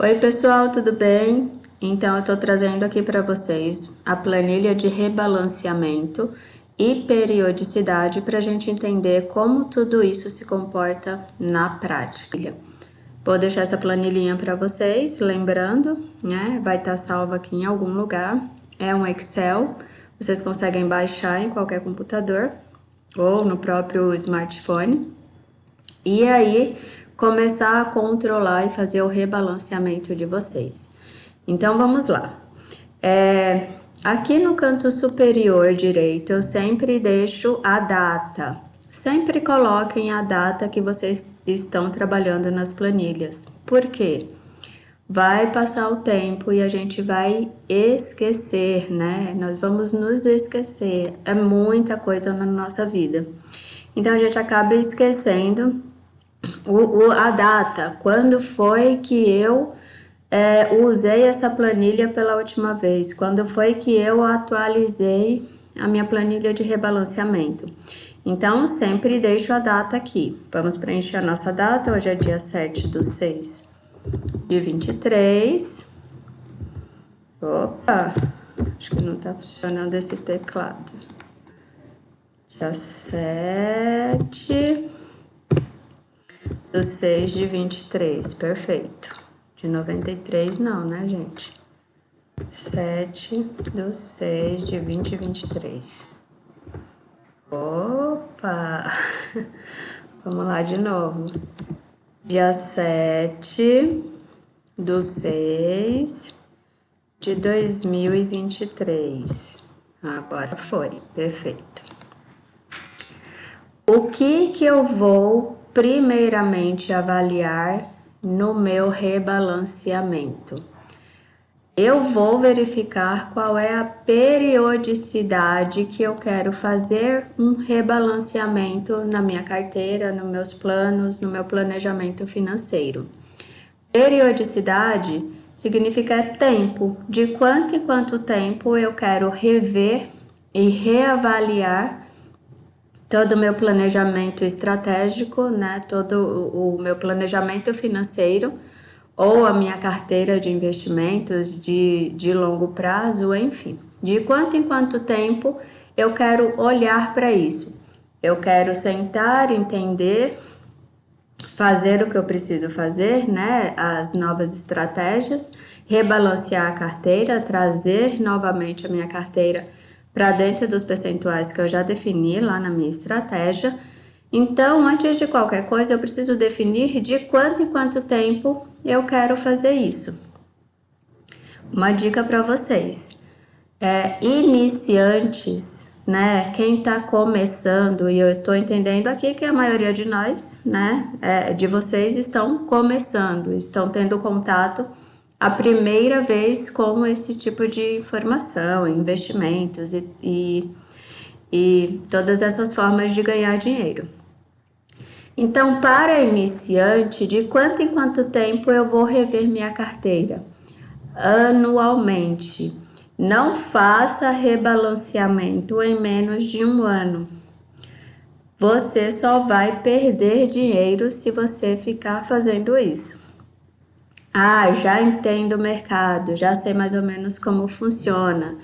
Oi pessoal, tudo bem? Então eu estou trazendo aqui para vocês a planilha de rebalanceamento e periodicidade para a gente entender como tudo isso se comporta na prática. Vou deixar essa planilhinha para vocês, lembrando, né? Vai estar salva aqui em algum lugar. É um Excel, vocês conseguem baixar em qualquer computador ou no próprio smartphone. E aí, começar a controlar e fazer o rebalanceamento de vocês. Então, vamos lá. Aqui no canto superior direito, eu sempre deixo a data. Sempre coloquem a data que vocês estão trabalhando nas planilhas. Por quê? Vai passar o tempo e a gente vai esquecer, né? Nós vamos nos esquecer. É muita coisa na nossa vida. Então, a gente acaba esquecendo a data, quando foi que eu usei essa planilha pela última vez, quando foi que eu atualizei a minha planilha de rebalanceamento. Então, sempre deixo a data aqui. Vamos preencher a nossa data, hoje é dia 7/6/23. Opa, acho que não tá funcionando esse teclado. Dia 7/6/23, perfeito. De 93 não, né, gente? 7/6/2023. Opa! Vamos lá de novo. Dia 7/6/2023. Agora foi, perfeito. O que eu vou primeiramente avaliar no meu rebalanceamento? Eu vou verificar qual é a periodicidade que eu quero fazer um rebalanceamento na minha carteira, nos meus planos, no meu planejamento financeiro. Periodicidade significa tempo, de quanto em quanto tempo eu quero rever e reavaliar todo o meu planejamento estratégico, né? Todo o meu planejamento financeiro ou a minha carteira de investimentos de longo prazo, enfim. De quanto em quanto tempo eu quero olhar para isso. Eu quero sentar, entender, fazer o que eu preciso fazer, né? As novas estratégias, rebalancear a carteira, trazer novamente a minha carteira para dentro dos percentuais que eu já defini lá na minha estratégia. Então, antes de qualquer coisa, eu preciso definir de quanto em quanto tempo eu quero fazer isso. Uma dica para vocês: iniciantes, né? Quem está começando, e eu estou entendendo aqui que a maioria de nós, né, de vocês estão começando, estão tendo contato a primeira vez com esse tipo de informação, investimentos e todas essas formas de ganhar dinheiro. Então, para iniciante, de quanto em quanto tempo eu vou rever minha carteira? Anualmente. Não faça rebalanceamento em menos de um ano. Você só vai perder dinheiro se você ficar fazendo isso. Já entendo o mercado, já sei mais ou menos como funciona,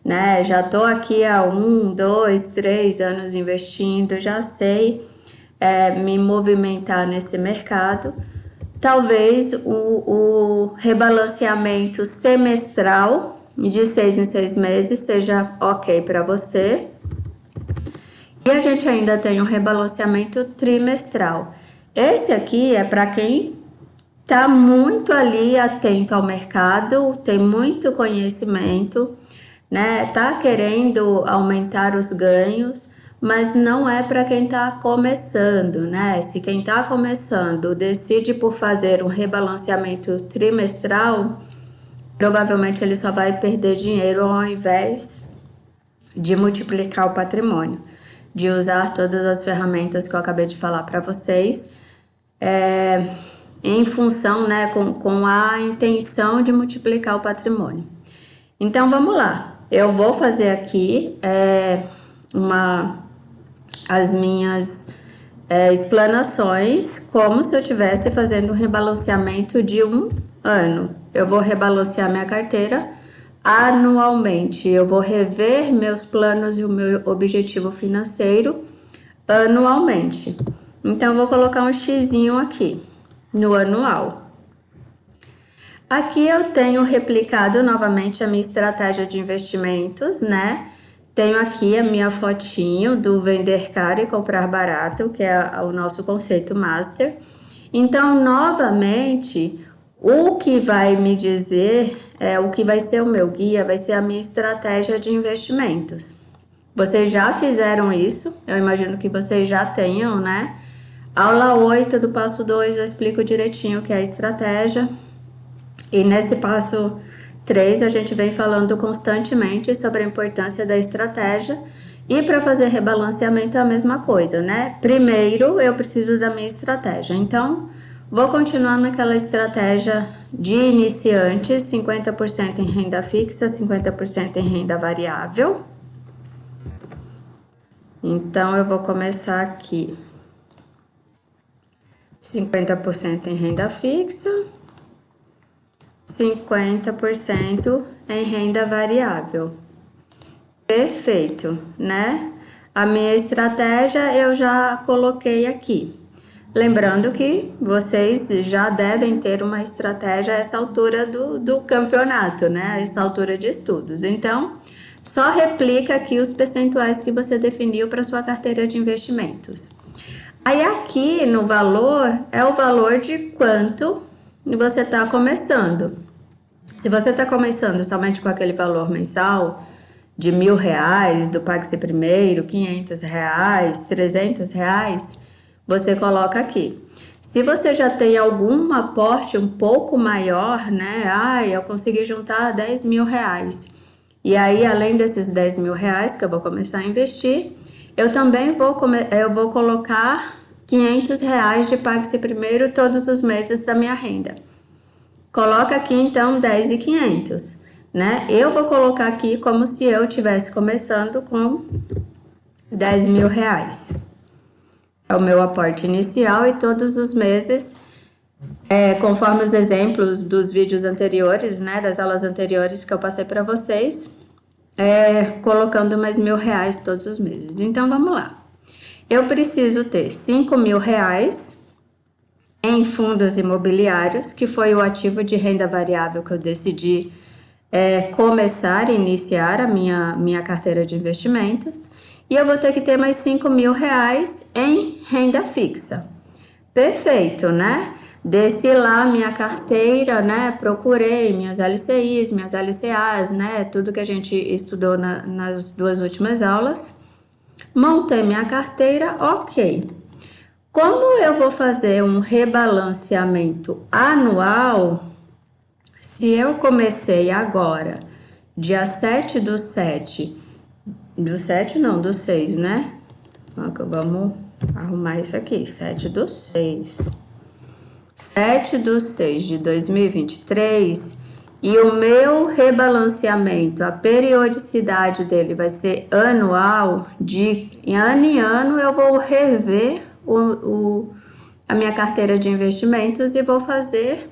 né? Já tô aqui há 1, 2, 3 anos investindo, já sei me movimentar nesse mercado. Talvez o rebalanceamento semestral de 6 em 6 meses seja ok para você. E a gente ainda tem um rebalanceamento trimestral. Esse aqui é para quem tá muito ali atento ao mercado, tem muito conhecimento, né? Tá querendo aumentar os ganhos, mas não é para quem tá começando, né? Se quem tá começando decide por fazer um rebalanceamento trimestral, provavelmente ele só vai perder dinheiro ao invés de multiplicar o patrimônio, de usar todas as ferramentas que eu acabei de falar para vocês, em função, né, com a intenção de multiplicar o patrimônio. Então, vamos lá. Eu vou fazer aqui as minhas explanações como se eu estivesse fazendo um rebalanceamento de um ano. Eu vou rebalancear minha carteira anualmente. Eu vou rever meus planos e o meu objetivo financeiro anualmente. Então, eu vou colocar um xizinho aqui no anual. Aqui eu tenho replicado novamente a minha estratégia de investimentos, né? Tenho aqui a minha fotinho do vender caro e comprar barato, que é o nosso conceito master. Então, novamente, o que vai me dizer, o que vai ser o meu guia, vai ser a minha estratégia de investimentos. Vocês já fizeram isso, eu imagino que vocês já tenham, né? Aula 8 do passo 2 eu explico direitinho o que é a estratégia. E nesse passo 3 a gente vem falando constantemente sobre a importância da estratégia. E para fazer rebalanceamento é a mesma coisa, né? Primeiro eu preciso da minha estratégia. Então, vou continuar naquela estratégia de iniciantes, 50% em renda fixa, 50% em renda variável. Então, eu vou começar aqui. 50% em renda fixa, 50% em renda variável. Perfeito, né? A minha estratégia eu já coloquei aqui. Lembrando que vocês já devem ter uma estratégia a essa altura do campeonato, né? A essa altura de estudos. Então, só replica aqui os percentuais que você definiu para sua carteira de investimentos. Aí aqui no valor, é o valor de quanto você está começando. Se você está começando somente com aquele valor mensal de R$1.000, do Pague-se Primeiro, R$500, R$300, você coloca aqui. Se você já tem algum aporte um pouco maior, né? Eu consegui juntar R$10.000. E aí, além desses R$10.000 que eu vou começar a investir, eu também vou colocar R$500 de Pague-se Primeiro todos os meses da minha renda. Coloca aqui, então, 10.500, né? Eu vou colocar aqui como se eu estivesse começando com R$10.000. É o meu aporte inicial e todos os meses, conforme os exemplos dos vídeos anteriores, né? Das aulas anteriores que eu passei para vocês, colocando mais R$1.000 todos os meses. Então, vamos lá. Eu preciso ter R$5.000 em fundos imobiliários, que foi o ativo de renda variável que eu decidi começar e iniciar a minha carteira de investimentos. E eu vou ter que ter mais R$5.000 em renda fixa. Perfeito, né? Desci lá minha carteira, né? Procurei minhas LCIs, minhas LCAs, né? Tudo que a gente estudou nas duas últimas aulas. Montei minha carteira, ok. Como eu vou fazer um rebalanceamento anual, se eu comecei agora, dia 7/7, do 6, né? Vamos arrumar isso aqui, 7/6. 7/6 de 2023, e o meu rebalanceamento, a periodicidade dele vai ser anual, de ano em ano eu vou rever a minha carteira de investimentos e vou fazer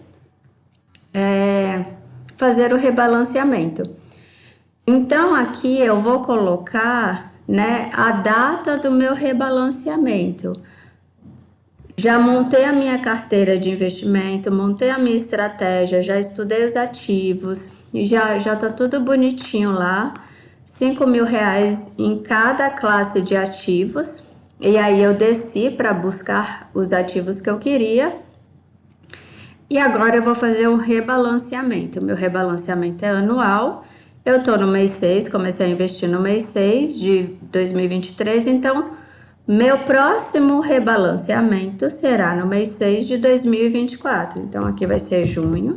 o rebalanceamento. Então, aqui eu vou colocar, né, a data do meu rebalanceamento. Já montei a minha carteira de investimento, montei a minha estratégia, já estudei os ativos, já tá tudo bonitinho lá. R$5.000 em cada classe de ativos. E aí eu desci para buscar os ativos que eu queria. E agora eu vou fazer um rebalanceamento. Meu rebalanceamento é anual. Eu tô no mês 6, comecei a investir no mês 6 de 2023, então meu próximo rebalanceamento será no mês 6 de 2024. Então aqui vai ser junho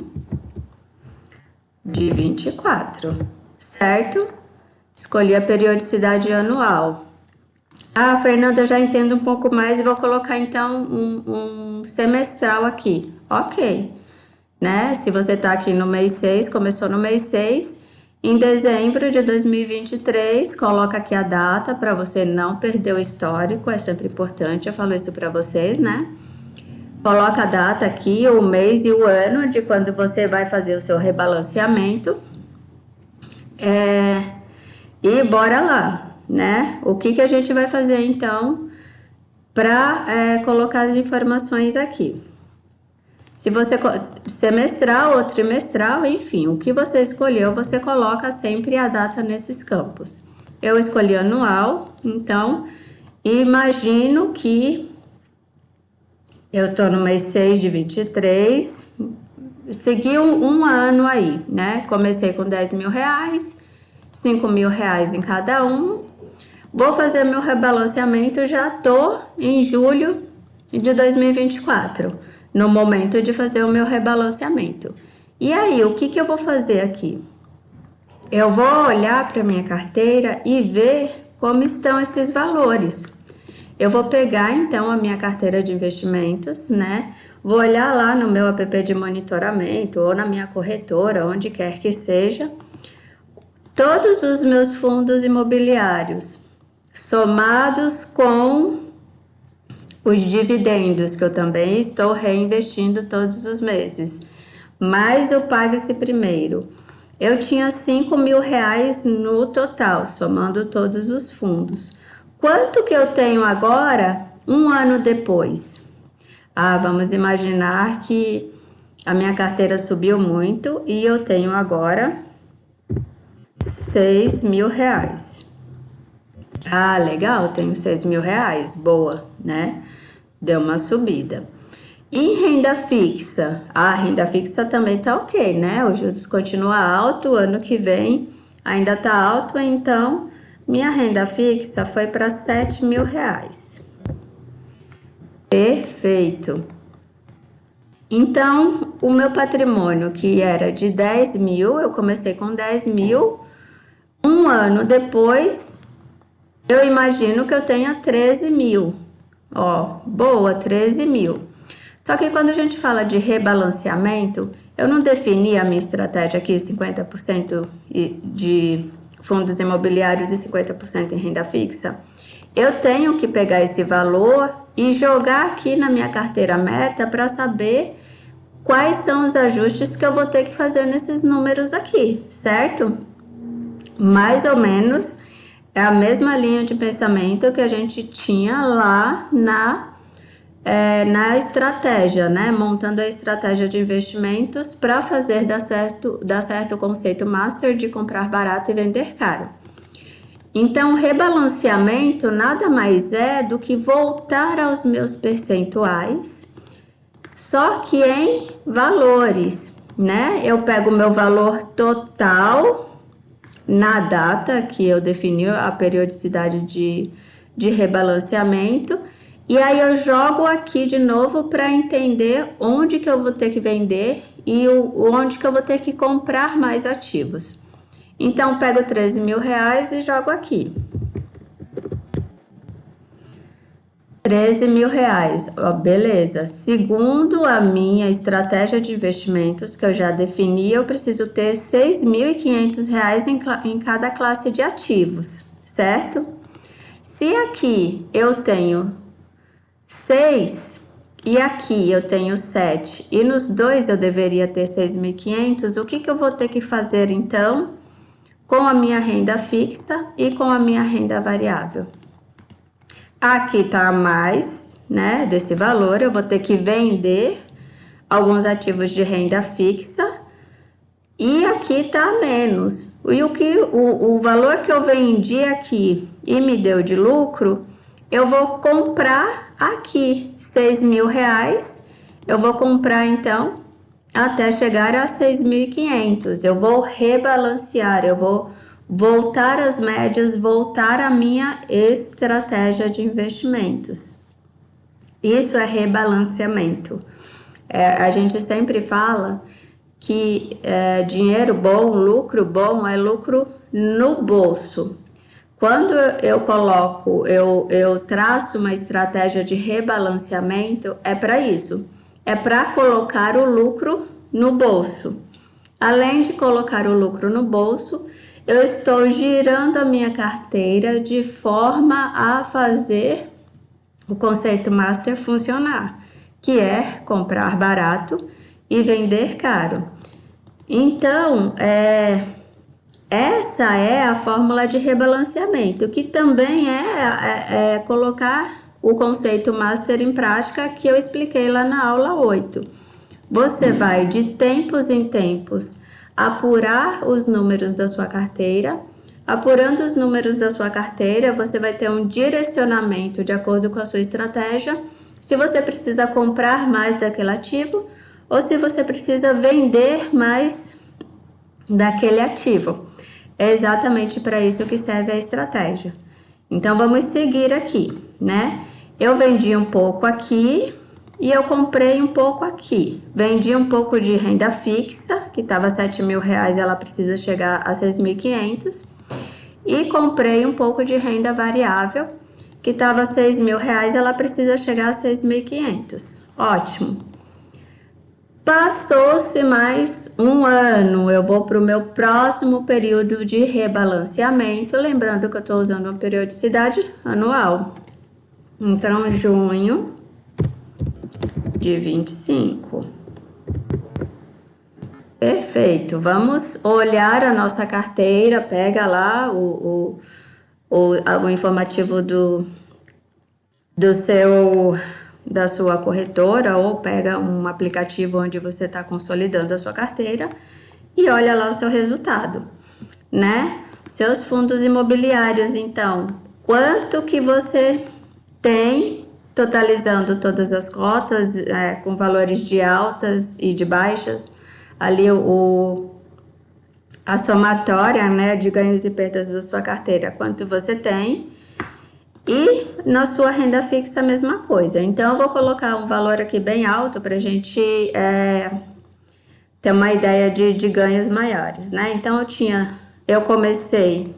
de 24, certo? Escolhi a periodicidade anual. Fernanda, eu já entendo um pouco mais e vou colocar então um semestral aqui. Ok, né? Se você tá aqui no mês 6, começou no mês 6, em dezembro de 2023, coloca aqui a data para você não perder o histórico, é sempre importante, eu falo isso para vocês, né? Coloca a data aqui, o mês e o ano de quando você vai fazer o seu rebalanceamento. E bora lá, né? O que a gente vai fazer então para colocar as informações aqui? Se você semestral ou trimestral, enfim, o que você escolheu, você coloca sempre a data nesses campos. Eu escolhi anual, então imagino que eu tô no mês 6 de 23, segui um ano aí, né? Comecei com 10 mil reais, 5 mil reais em cada um. Vou fazer meu rebalanceamento, já tô em julho de 2024, no momento de fazer o meu rebalanceamento. E aí, o que eu vou fazer aqui? Eu vou olhar para minha carteira e ver como estão esses valores. Eu vou pegar então a minha carteira de investimentos, né? Vou olhar lá no meu app de monitoramento ou na minha corretora, onde quer que seja, todos os meus fundos imobiliários, somados com os dividendos que eu também estou reinvestindo todos os meses, mais o Pague-se Primeiro. Eu tinha 5 mil reais no total, somando todos os fundos. Quanto que eu tenho agora, um ano depois? Vamos imaginar que a minha carteira subiu muito e eu tenho agora 6 mil reais. Legal, tenho 6 mil reais, boa, né? Deu uma subida. E renda fixa? A renda fixa também tá ok, né? O juros continua alto, ano que vem ainda tá alto, então minha renda fixa foi para 7 mil reais. Perfeito. Então, o meu patrimônio, que era de 10 mil, eu comecei com 10 mil. Um ano depois, eu imagino que eu tenha 13 mil. Boa, 13 mil. Só que quando a gente fala de rebalanceamento, eu não defini a minha estratégia aqui, 50% de fundos imobiliários e 50% em renda fixa. Eu tenho que pegar esse valor e jogar aqui na minha carteira meta para saber quais são os ajustes que eu vou ter que fazer nesses números aqui, certo? Mais ou menos é a mesma linha de pensamento que a gente tinha lá na estratégia, né? Montando a estratégia de investimentos para fazer dar certo o conceito master de comprar barato e vender caro. Então, rebalanceamento nada mais é do que voltar aos meus percentuais, só que em valores, né? Eu pego o meu valor total na data que eu defini a periodicidade de rebalanceamento. E aí eu jogo aqui de novo para entender onde que eu vou ter que vender e onde que eu vou ter que comprar mais ativos. Então, pego 13 mil reais e jogo aqui. 13 mil reais, beleza. Segundo a minha estratégia de investimentos que eu já defini, eu preciso ter 6.500 reais em cada classe de ativos, certo? Se aqui eu tenho 6 e aqui eu tenho 7 e nos dois eu deveria ter 6.500, o que eu vou ter que fazer então com a minha renda fixa e com a minha renda variável? Aqui tá mais, né, desse valor, eu vou ter que vender alguns ativos de renda fixa e aqui tá menos. E o valor que eu vendi aqui e me deu de lucro, eu vou comprar aqui 6 mil reais, eu vou comprar então até chegar a 6.500, eu vou rebalancear, eu vou voltar às médias, voltar à minha estratégia de investimentos. Isso é rebalanceamento. A gente sempre fala que dinheiro bom, lucro bom é lucro no bolso. Quando eu traço uma estratégia de rebalanceamento, é para isso. É para colocar o lucro no bolso. Além de colocar o lucro no bolso, eu estou girando a minha carteira de forma a fazer o conceito master funcionar, que é comprar barato e vender caro. Então, essa é a fórmula de rebalanceamento, que também é colocar o conceito master em prática que eu expliquei lá na aula 8. Você vai de tempos em tempos apurar os números da sua carteira. Apurando os números da sua carteira, você vai ter um direcionamento de acordo com a sua estratégia, se você precisa comprar mais daquele ativo ou se você precisa vender mais daquele ativo. É exatamente para isso que serve a estratégia. Então, vamos seguir aqui, né? Eu vendi um pouco aqui e eu comprei um pouco aqui. Vendi um pouco de renda fixa, que estava R$7.000, ela precisa chegar a 6.500. E comprei um pouco de renda variável, que estava R$6.000, ela precisa chegar a 6.500. Ótimo. Passou-se mais um ano, eu vou para o meu próximo período de rebalanceamento, lembrando que eu estou usando uma periodicidade anual. Então, junho de 25. Perfeito, vamos olhar a nossa carteira, pega lá o informativo da sua corretora ou pega um aplicativo onde você está consolidando a sua carteira e olha lá o seu resultado, né? Seus fundos imobiliários, então, quanto que você tem totalizando todas as cotas, com valores de altas e de baixas, ali a somatória, né, de ganhos e perdas da sua carteira, quanto você tem. E na sua renda fixa a mesma coisa. Então, eu vou colocar um valor aqui bem alto para a gente ter uma ideia de ganhos maiores, né? Então, eu comecei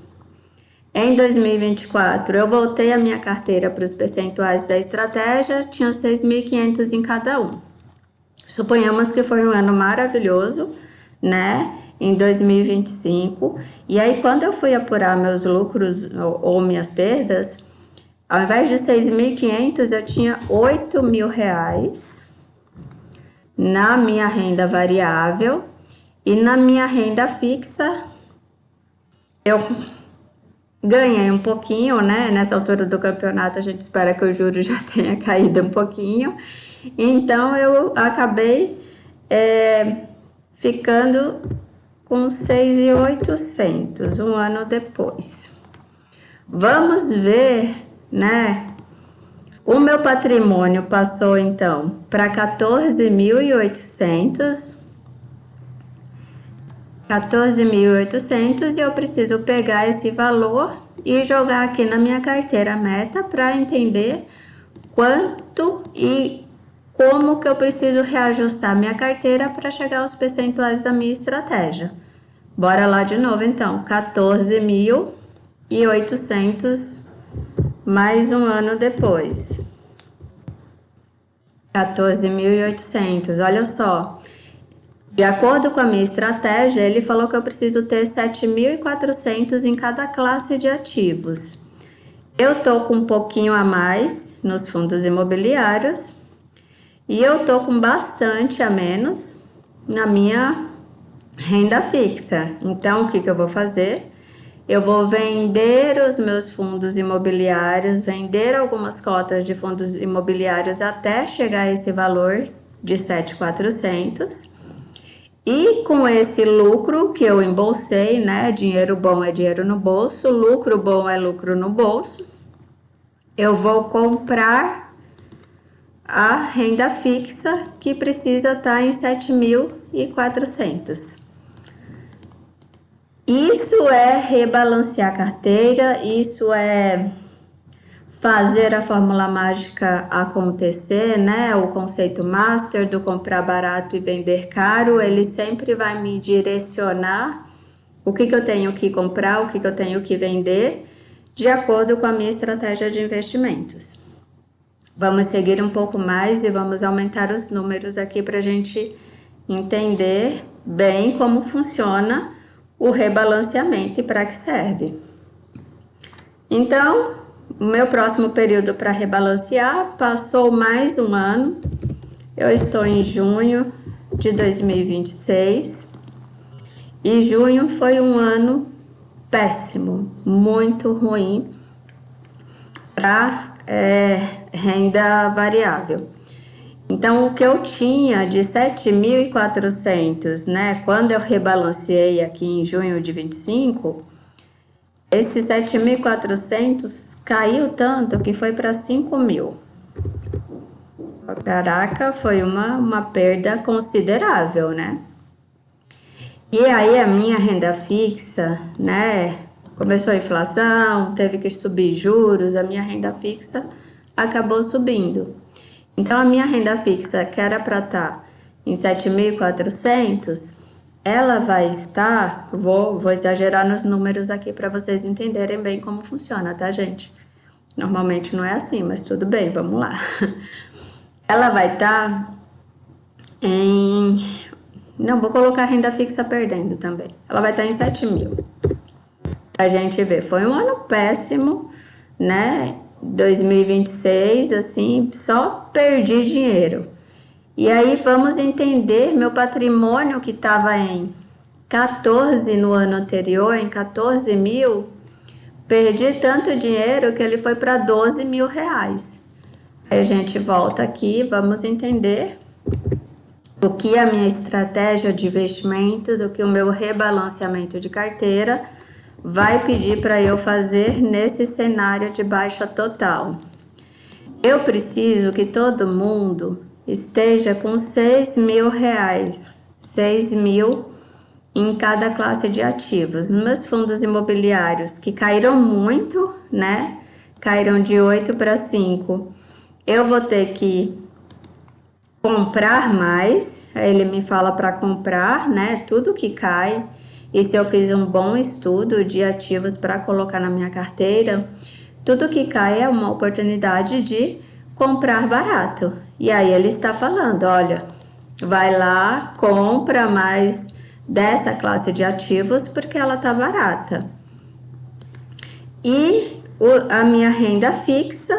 em 2024, eu voltei a minha carteira para os percentuais da estratégia, tinha 6.500 em cada um. Suponhamos que foi um ano maravilhoso, né? Em 2025. E aí, quando eu fui apurar meus lucros ou minhas perdas, ao invés de 6.500, eu tinha R$8.000 na minha renda variável e na minha renda fixa eu ganhei um pouquinho, né? Nessa altura do campeonato a gente espera que o juro já tenha caído um pouquinho. Então eu acabei ficando com 6.800 um ano depois. Vamos ver, né? O meu patrimônio passou então para 14.800 e eu preciso pegar esse valor e jogar aqui na minha carteira meta para entender quanto e como que eu preciso reajustar minha carteira para chegar aos percentuais da minha estratégia. Bora lá de novo então, 14.800 mais um ano depois. 14.800, olha só. De acordo com a minha estratégia, ele falou que eu preciso ter 7.400 em cada classe de ativos. Eu tô com um pouquinho a mais nos fundos imobiliários e eu tô com bastante a menos na minha renda fixa. Então, o que eu vou fazer? Eu vou vender os meus fundos imobiliários, vender algumas cotas de fundos imobiliários até chegar a esse valor de 7.400. E com esse lucro que eu embolsei, né? Dinheiro bom é dinheiro no bolso, lucro bom é lucro no bolso. Eu vou comprar a renda fixa que precisa estar em 7.400. Isso é rebalancear a carteira, isso é fazer a fórmula mágica acontecer, né? O conceito master do comprar barato e vender caro, ele sempre vai me direcionar o que eu tenho que comprar, o que eu tenho que vender, de acordo com a minha estratégia de investimentos. Vamos seguir um pouco mais e vamos aumentar os números aqui para a gente entender bem como funciona o rebalanceamento e para que serve. Então, o meu próximo período para rebalancear passou mais um ano. Eu estou em junho de 2026 e junho foi um ano péssimo, muito ruim para renda variável. Então, o que eu tinha de 7.400, né, quando eu rebalanceei aqui em junho de 25, esse 7.400 caiu tanto que foi para 5.000. Caraca, foi uma perda considerável, né? E aí a minha renda fixa, né, começou a inflação, teve que subir juros, a minha renda fixa acabou subindo. Então, a minha renda fixa, que era para estar em 7.400, ela vai estar, vou exagerar nos números aqui para vocês entenderem bem como funciona, tá, gente? Normalmente não é assim, mas tudo bem, vamos lá. Ela vai estar em... Não, vou colocar a renda fixa perdendo também. Ela vai estar em 7.000. A gente vê, foi um ano péssimo, né? 2026, assim, só perdi dinheiro. E aí vamos entender meu patrimônio que estava em 14 no ano anterior, em 14.000, perdi tanto dinheiro que ele foi para 12.000 reais. Aí a gente volta aqui, vamos entender o que a minha estratégia de investimentos, o que o meu rebalanceamento de carteira vai pedir para eu fazer nesse cenário de baixa total. Eu preciso que todo mundo esteja com 6.000 reais, 6.000 em cada classe de ativos. Nos meus fundos imobiliários, que caíram muito, né? Caíram de 8 para 5. Eu vou ter que comprar mais. Aí ele me fala para comprar, né? Tudo que cai. E se eu fiz um bom estudo de ativos para colocar na minha carteira, tudo que cai é uma oportunidade de comprar barato. E aí ele está falando, olha, vai lá, compra mais dessa classe de ativos porque ela tá barata. E a minha renda fixa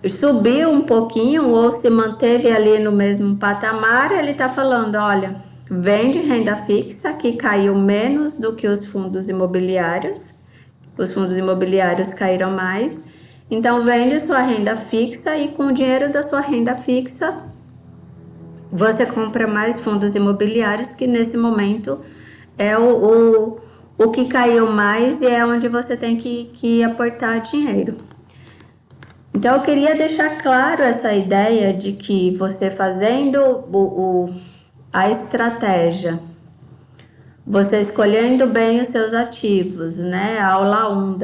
subiu um pouquinho ou se manteve ali no mesmo patamar. Ele tá falando, olha, vende renda fixa que caiu menos do que os fundos imobiliários. Os fundos imobiliários caíram mais. Então, vende sua renda fixa e com o dinheiro da sua renda fixa, você compra mais fundos imobiliários, que nesse momento é o que caiu mais e é onde você tem que aportar dinheiro. Então, eu queria deixar claro essa ideia de que você fazendo a estratégia, você escolhendo bem os seus ativos, né? A aula 1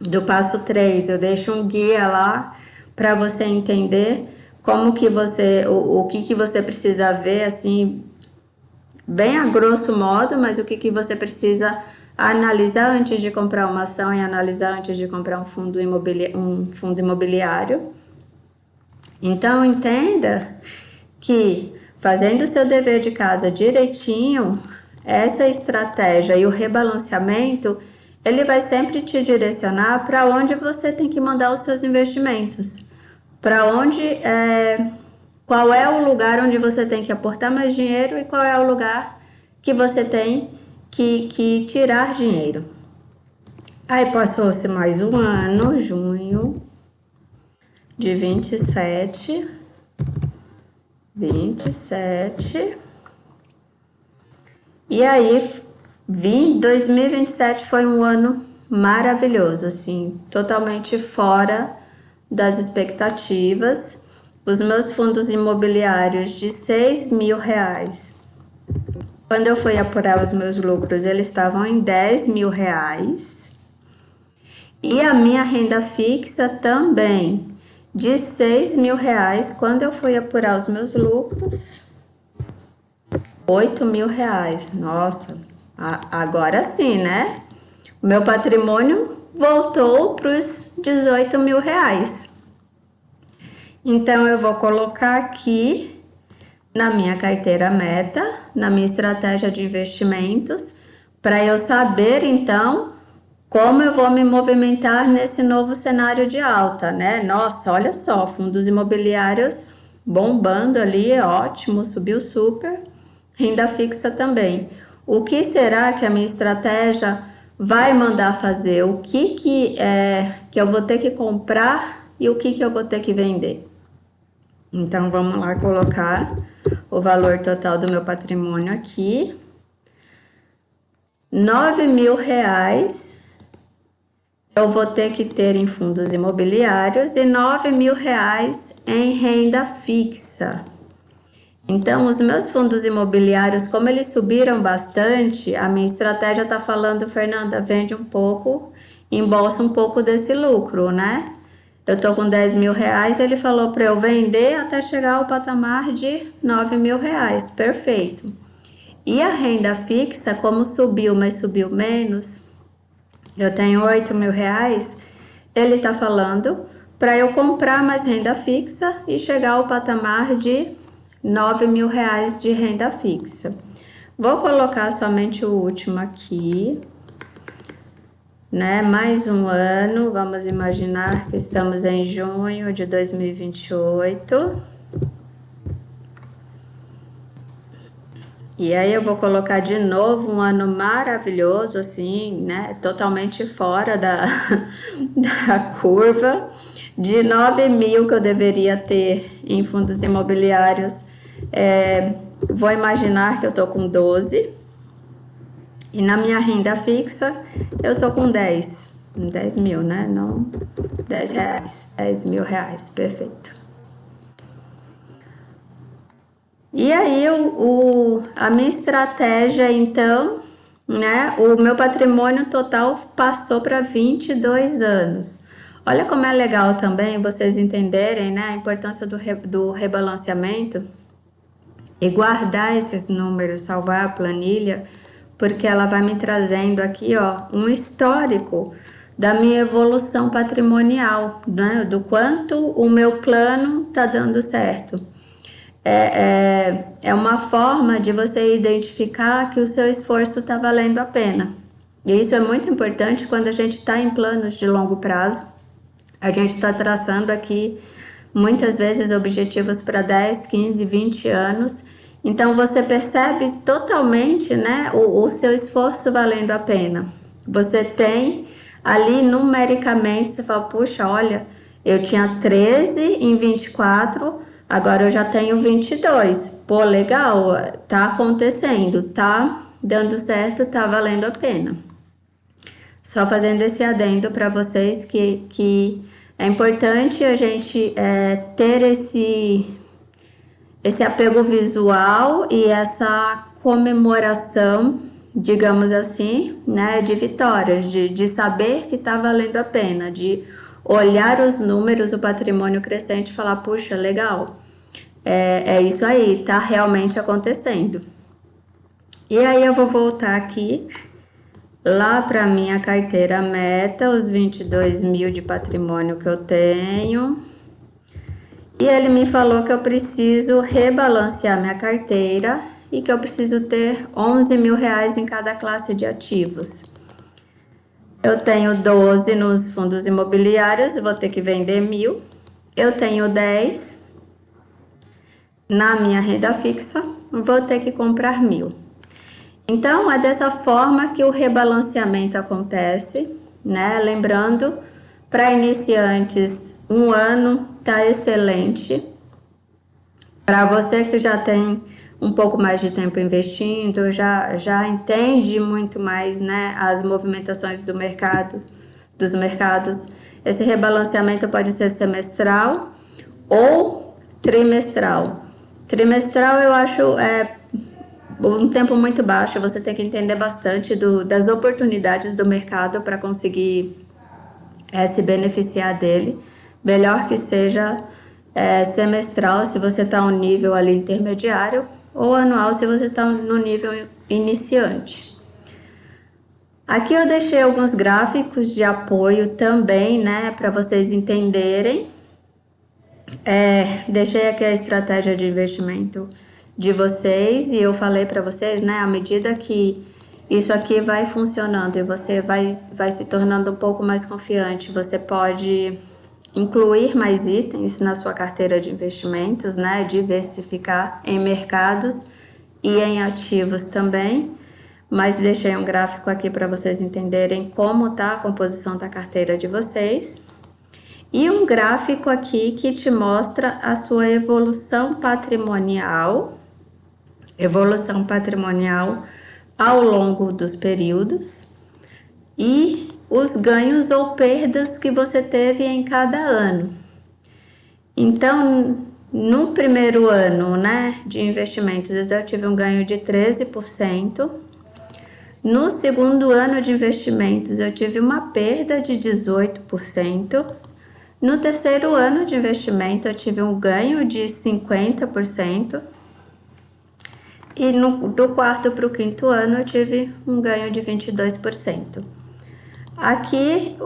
do passo 3, eu deixo um guia lá para você entender como que você, o que você precisa ver, assim, bem a grosso modo, mas o que você precisa analisar antes de comprar uma ação e analisar antes de comprar um fundo imobiliário. Então, entenda que fazendo o seu dever de casa direitinho, essa estratégia e o rebalanceamento, ele vai sempre te direcionar para onde você tem que mandar os seus investimentos. Para onde, qual é o lugar onde você tem que aportar mais dinheiro e qual é o lugar que você tem que tirar dinheiro. Aí passou-se mais um ano, junho de 27. E aí, 2027 foi um ano maravilhoso, assim, totalmente fora das expectativas. Os meus fundos imobiliários de 6.000 reais, quando eu fui apurar os meus lucros, eles estavam em 10.000 reais. E a minha renda fixa também, de 6.000 reais, quando eu fui apurar os meus lucros, 8.000 reais. Nossa, agora sim, né? O meu patrimônio voltou para os 18.000 reais. Então, eu vou colocar aqui na minha carteira meta, na minha estratégia de investimentos, para eu saber, então, como eu vou me movimentar nesse novo cenário de alta, né? Nossa, olha só, fundos imobiliários bombando ali, ótimo, subiu super, renda fixa também. O que será que a minha estratégia vai mandar fazer? O que eu vou ter que comprar e o que eu vou ter que vender? Então, vamos lá colocar o valor total do meu patrimônio aqui. R$ 9.000 eu vou ter que ter em fundos imobiliários e R$ 9.000 em renda fixa. Então, os meus fundos imobiliários, como eles subiram bastante, a minha estratégia está falando, Fernanda, vende um pouco, embolsa um pouco desse lucro, né? Eu tô com R$ 10.000, ele falou para eu vender até chegar ao patamar de R$ 9.000, perfeito. E a renda fixa, como subiu, mas subiu menos, eu tenho R$ 8.000, ele tá falando para eu comprar mais renda fixa e chegar ao patamar de R$ 9.000 de renda fixa. Vou colocar somente o último aqui, né? Mais um ano, vamos imaginar que estamos em junho de 2028. E aí eu vou colocar de novo um ano maravilhoso, assim, né? Totalmente fora da curva. De 9.000 que eu deveria ter em fundos imobiliários, vou imaginar que eu tô com 12. E na minha renda fixa, eu tô com 10 mil, né? Não, R$ 10, R$ 10.000, perfeito. E aí, a minha estratégia, então, né? O meu patrimônio total passou para 22 anos. Olha como é legal também vocês entenderem, né, a importância do rebalanceamento e guardar esses números, salvar a planilha, porque ela vai me trazendo aqui, ó, um histórico da minha evolução patrimonial, né, do quanto o meu plano tá dando certo. É uma forma de você identificar que o seu esforço está valendo a pena. E isso é muito importante quando a gente está em planos de longo prazo. A gente está traçando aqui, muitas vezes, objetivos para 10, 15, 20 anos. Então, você percebe totalmente, né, o seu esforço valendo a pena. Você tem ali, numericamente, você fala, puxa, olha, eu tinha 13 em 24, agora eu já tenho 22. Pô, legal, tá acontecendo, tá dando certo, tá valendo a pena. Só fazendo esse adendo para vocês que é importante a gente ter esse apego visual e essa comemoração, digamos assim, né, de vitórias, de saber que tá valendo a pena, de olhar os números, o patrimônio crescente e falar, puxa, legal, é isso aí, tá realmente acontecendo. E aí eu vou voltar aqui, lá para minha carteira meta, os 22 mil de patrimônio que eu tenho. E ele me falou que eu preciso rebalancear minha carteira e que eu preciso ter R$ 11.000 em cada classe de ativos. Eu tenho 12 nos fundos imobiliários, vou ter que vender 1.000. Eu tenho 10 na minha renda fixa, vou ter que comprar 1.000. Então, é dessa forma que o rebalanceamento acontece, né? Lembrando, para iniciantes, um ano tá excelente. Para você que já tem um pouco mais de tempo investindo, já entende muito mais, né, as movimentações dos mercados, esse rebalanceamento pode ser semestral ou trimestral. Trimestral eu acho um tempo muito baixo, você tem que entender bastante das oportunidades do mercado para conseguir se beneficiar dele. Melhor que seja semestral se você está um nível ali intermediário ou anual se você está no nível iniciante. Aqui eu deixei alguns gráficos de apoio também, né, para vocês entenderem. Deixei aqui a estratégia de investimento de vocês e eu falei para vocês, né, à medida que isso aqui vai funcionando e você vai se tornando um pouco mais confiante. Você pode incluir mais itens na sua carteira de investimentos, né? Diversificar em mercados e em ativos também. Mas deixei um gráfico aqui para vocês entenderem como está a composição da carteira de vocês. E um gráfico aqui que te mostra a sua evolução patrimonial ao longo dos períodos e os ganhos ou perdas que você teve em cada ano. Então, no primeiro ano, né, de investimentos, eu tive um ganho de 13%. No segundo ano de investimentos, eu tive uma perda de 18%. No terceiro ano de investimento, eu tive um ganho de 50%. E do quarto para o quinto ano, eu tive um ganho de 22%. Aqui,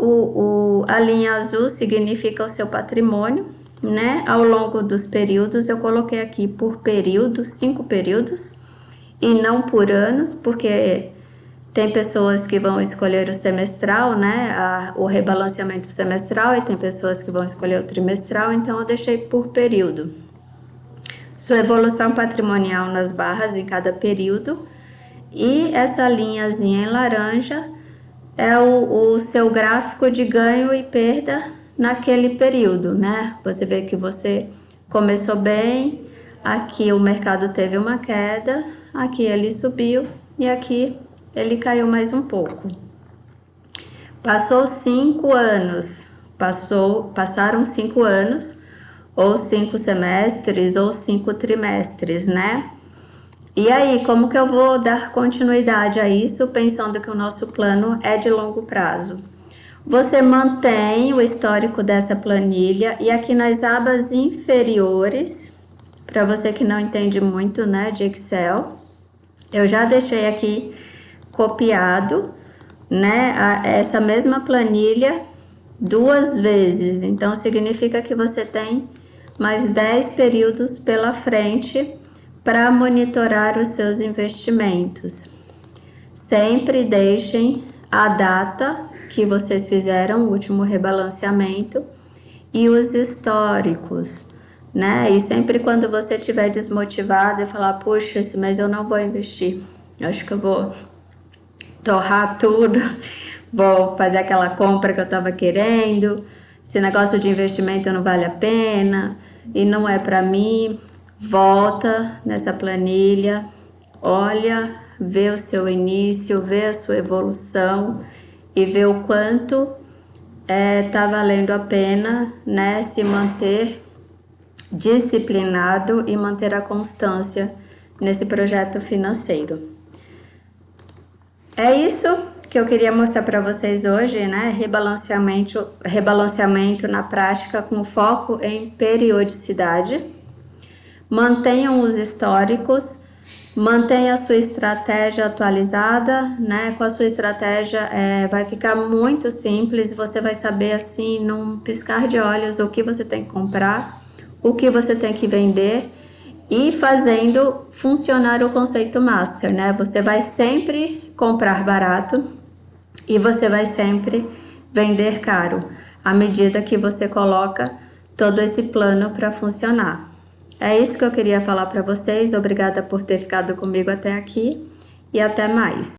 a linha azul significa o seu patrimônio, né? Ao longo dos períodos, eu coloquei aqui por período, 5 períodos, e não por ano, porque tem pessoas que vão escolher o semestral, né? O rebalanceamento semestral, e tem pessoas que vão escolher o trimestral, então eu deixei por período. Sua evolução patrimonial nas barras em cada período, e essa linhazinha em laranja é o seu gráfico de ganho e perda naquele período, né? Você vê que você começou bem, aqui o mercado teve uma queda, aqui ele subiu e aqui ele caiu mais um pouco. Passaram 5 anos, ou 5 semestres, ou 5 trimestres, né? E aí, como que eu vou dar continuidade a isso, pensando que o nosso plano é de longo prazo? Você mantém o histórico dessa planilha e aqui nas abas inferiores, para você que não entende muito, né, de Excel, eu já deixei aqui copiado, né, essa mesma planilha 2 vezes. Então, significa que você tem mais 10 períodos pela frente para monitorar os seus investimentos. Sempre deixem a data que vocês fizeram o último rebalanceamento e os históricos, né? E sempre quando você estiver desmotivado e falar, puxa, esse mês eu não vou investir, eu acho que eu vou torrar tudo, vou fazer aquela compra que eu estava querendo, esse negócio de investimento não vale a pena e não é para mim, volta nessa planilha, olha, vê o seu início, vê a sua evolução e vê o quanto tá valendo a pena, né, se manter disciplinado e manter a constância nesse projeto financeiro. É isso que eu queria mostrar para vocês hoje, né? Rebalanceamento na prática com foco em periodicidade. Mantenham os históricos, mantenha a sua estratégia atualizada, né? Com a sua estratégia vai ficar muito simples, você vai saber assim, num piscar de olhos, o que você tem que comprar, o que você tem que vender e fazendo funcionar o conceito master, né? Você vai sempre comprar barato e você vai sempre vender caro, à medida que você coloca todo esse plano para funcionar. É isso que eu queria falar para vocês. Obrigada por ter ficado comigo até aqui e até mais.